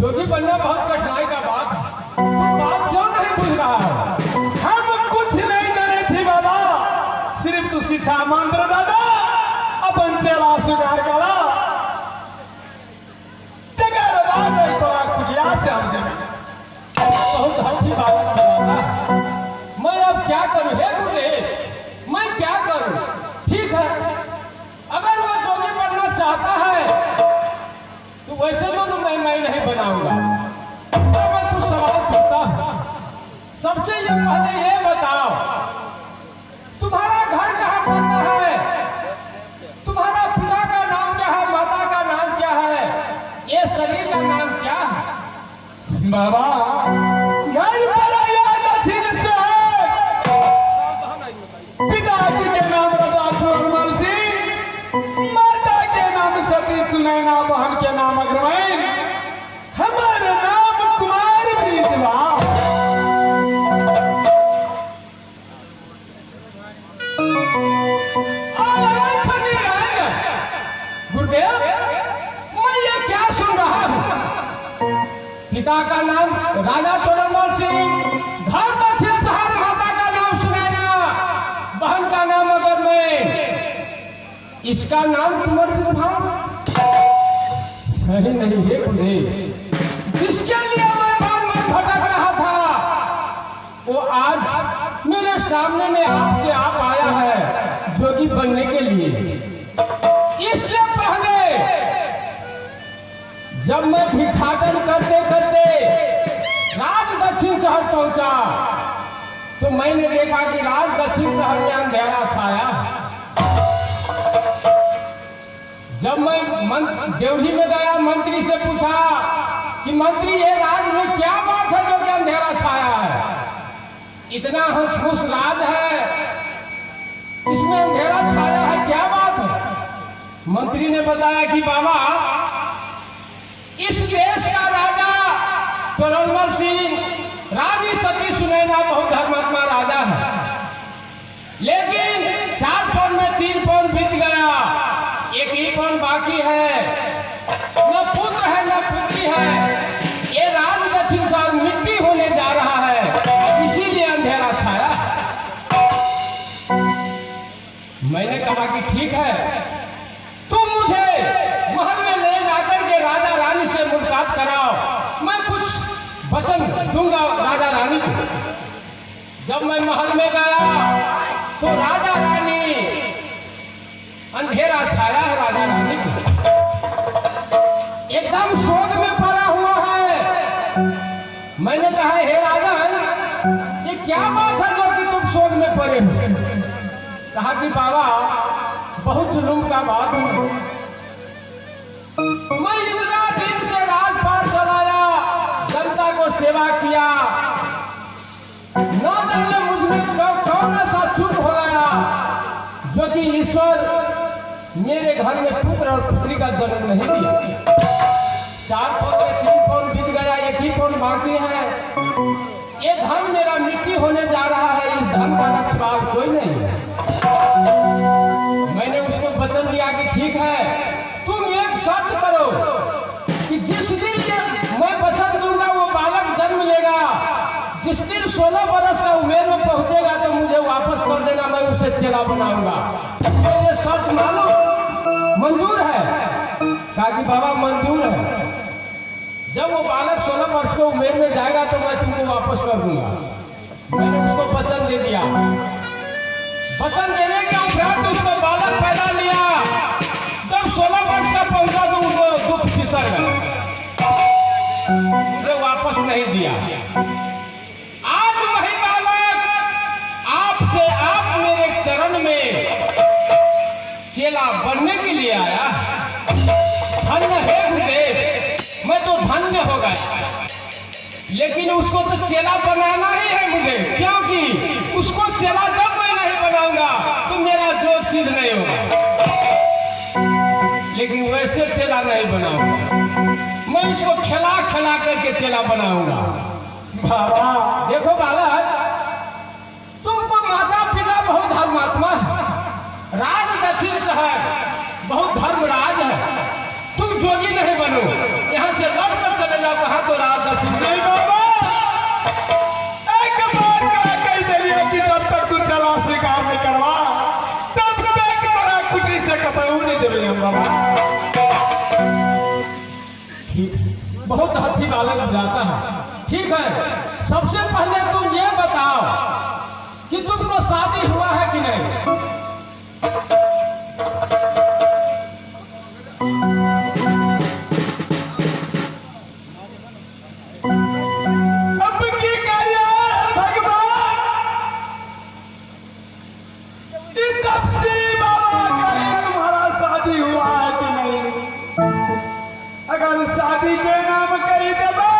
जोगी बनना बहुत कठिनाई का बात है। तुम बात क्यों नहीं बुझ रहा है? हम कुछ नहीं जाने थे बाबा, सिर्फ तू शिक्षा मंत्र दादा अपन चला सुधार कला तकर बाद तोरा कुछ याद से हमसे बहुत हल्की बात है। मैं अब क्या करूं? हे गुरुदेव, मैं क्या करूं? ठीक है, अगर वो जोगी बनना चाहता है तो वैसे तो मैं नहीं बनाऊंगा। मैं कुछ सवाल पूछता हूं। सबसे ये पहले ये बताओ, तुम्हारा घर कहाँ पड़ता है? तुम्हारा पिता का नाम क्या है? माता का नाम क्या है? ये शरीर का नाम क्या है? बाबा घर पर आया दक्षिण से पिताजी के नाम राजा ठोरमल सिंह, माता के नाम सती सुनैना, बहन के नाम अग्रवाइन, हमारा नाम कुमार ब्रिजवा। गुरुदेव, मैं ये क्या सुन रहा हूँ? पिता का नाम राजा ठोरमल सिंह, घर दक्षिण शहर, माता का नाम सुनैना, बहन का नाम अग्रवाइन, इसका नाम कुमार ब्रिजवा। नहीं नहीं हे गुरुदेव, जिसके लिए मैं बार बार भटक रहा था वो आज मेरे सामने में आपसे आप आया है जोगी बनने के लिए। इससे पहले जब मैं भिक्षाटन करते करते राज दक्षिण शहर पहुंचा तो मैंने देखा कि राज दक्षिण शहर में अंधेरा छाया। जब मैं देवरी में गया, मंत्री से पूछा कि मंत्री ये राज में क्या बात है जो कि अंधेरा छाया है? इतना हंस राज है, इसमें अंधेरा छाया है, क्या बात है? मंत्री ने बताया कि बाबा, इस देश का राजा ठोरमल सिंह, रानी सती सुनैना बहुत धर्मात्मा राजा है, लेकिन 4 पौन में 3 पौन बीत गया, 1 ही पौन बाकी है, न पुत्र है न पुत्री है, ये राज दक्षिण शहर मिट्टी होने जा रहा है, इसीलिए अंधेरा छाया। मैंने कहा कि ठीक है, तुम मुझे महल में ले जाकर के राजा रानी से मुलाकात कराओ, मैं कुछ वचन दूंगा राजा रानी को। जब मैं महल में गया तो राजा रानी, अंधेरा छाया है राजा रानी को, एकदम शोक में पड़ा हुआ है। मैंने कहा हे राजन, ये क्या बात है जो कि तुम शोक में पड़े हो? कहा कि बाबा, बहुत जुल्म का बात है, मैं इतना दिन से राजपाट चलाया, जनता को सेवा किया, न जाने मुझमें कौन ऐसा चूक हो गया जो कि ईश्वर मेरे घर में पुत्र और पुत्री का जन्म नहीं दिया। 4 पौन में 3 पौन बीत गया, 1 ही पौन बाकी है, ये धन मेरा मिट्टी होने जा रहा है, इस धन का रखवार कोई नहीं है। मैंने उसको वचन दिया कि ठीक है, तुम एक शर्त करो कि जिस दिन मैं वचन दूंगा वो बालक जन्म लेगा, जिस दिन 16 बरस का उम्र में पहुंचेगा तो मुझे वापस कर देना, मैं उसे चेला बनाऊंगा। तो ये शर्त मानो मंजूर है? कहा कि बाबा मंजूर है, जब वो बालक 16 वर्ष को उम्र में जाएगा तो मैं तुमको वापस कर दूंगा। मैंने उसको वचन दे दिया। वचन देने के उपरांत उसको बालक पैदा लिया। जब 16 वर्ष का पहुंचा तो उनको दुख फिसल गया, मुझे वापस नहीं दिया। आज वही बालक आपसे आप मेरे चरण में चेला बनने के लिए आया। धन्य है गुरुदेव, मैं तो धन्य हो गया, लेकिन उसको तो चेला बनाना ही है मुझे, क्योंकि उसको चेला जब मैं नहीं बनाऊंगा तो मेरा जोश सिद्ध नहीं होगा। लेकिन वैसे चेला नहीं बनाऊंगा, मैं इसको खिला खिला करके चेला बनाऊंगा। बाबा देखो बालक, तुमको माता पिता बहुत धर्मात्मा है, राज दक्षिण शहर बहुत धर्मराज है, तुम जोगी नहीं बनो, यहाँ से लौट कर चले जाओ। बहुत अच्छी बालक बुझाता है। ठीक है, सबसे पहले तुम ये बताओ कि तुमको शादी हुआ है कि नहीं? अब की कार्य भगवान तब से बाबा कहे तुम्हारा शादी हुआ है कि नहीं। अगर शादी के नाम कही देवे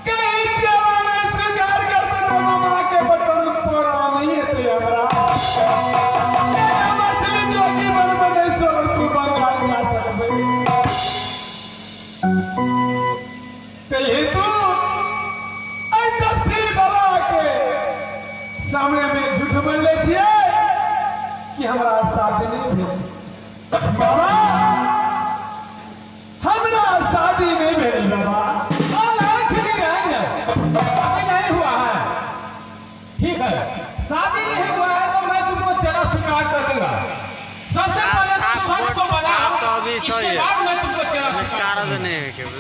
कहीं चला नहीं स्वीकार कर दे मामा के वचन पूरा नहीं है हमरा असली जोगी बन बने सोल तू बंगाल जा सकबे कही तू तब से बाबा के सामने में झूठ बोले छिए कि हमरा शादी नहीं भेल बाबा हमरा शादी नहीं भेल बाबा शादी नहीं हुआ है। ठीक है, शादी नहीं हुआ है तो मैं तुमको चेहरा स्वीकार कर दूंगा। सबसे पहले तुम सच को बना, तो अभी सही है। इसके बाद मैं तुमको चेहरा स्वीकार चार नहीं है